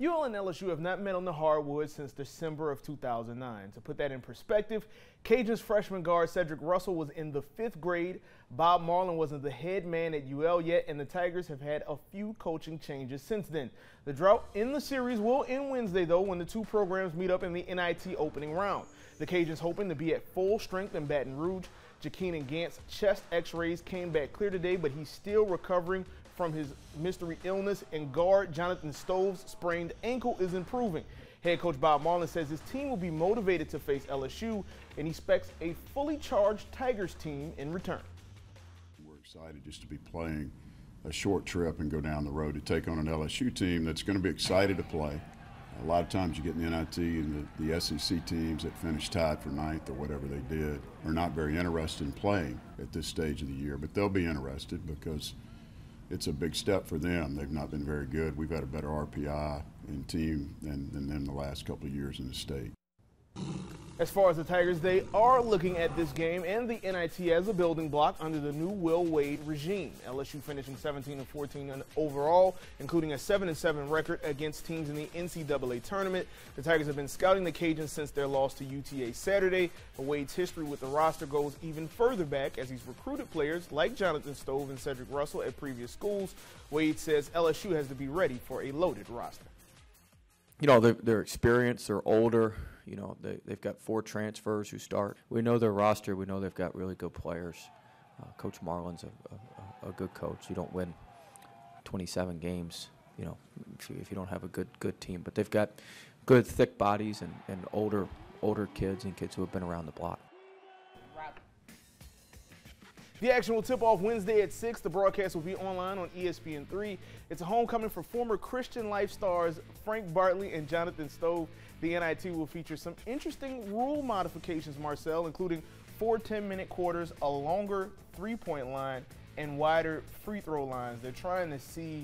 UL and LSU have not met on the hardwood since December of 2009. To put that in perspective, Cajuns freshman guard Cedric Russell was in the 5th grade. Bob Marlin wasn't the head man at UL yet, and the Tigers have had a few coaching changes since then. The drought in the series will end Wednesday, though, when the two programs meet up in the NIT opening round. The Cajuns hoping to be at full strength in Baton Rouge. Jakeenan Gant's chest x-rays came back clear today, but he's still recovering from his mystery illness, and guard Jonathan Stove's sprained ankle is improving. Head coach Bob Marlin says his team will be motivated to face LSU and expects a fully charged Tigers team in return. We're excited just to be playing a short trip and go down the road to take on an LSU team that's going to be excited to play. A lot of times you get in the NIT and the SEC teams that finish tied for 9th or whatever they did are not very interested in playing at this stage of the year, but they'll be interested because it's a big step for them. They've not been very good. We've had a better RPI in team than them the last couple of years in the state. As far as the Tigers, they are looking at this game and the NIT as a building block under the new Will Wade regime. LSU finishing 17-14 overall, including a 7-7 record against teams in the NCAA tournament. The Tigers have been scouting the Cajuns since their loss to UTA Saturday. But Wade's history with the roster goes even further back, as he's recruited players like Jonathan Stove and Cedric Russell at previous schools. Wade says LSU has to be ready for a loaded roster. You know, they're experienced, they're older. You know, they've got 4 transfers who start. We know their roster. We know they've got really good players. Coach Marlin's a good coach. You don't win 27 games, you know, if you don't have a good team. But they've got good, thick bodies and older kids and kids who have been around the block. The action will tip off Wednesday at 6. The broadcast will be online on ESPN3. It's a homecoming for former Christian Life stars Frank Bartley and Jonathan Stove. The NIT will feature some interesting rule modifications, Marcel, including 4 10-minute quarters, a longer three-point line, and wider free throw lines. They're trying to see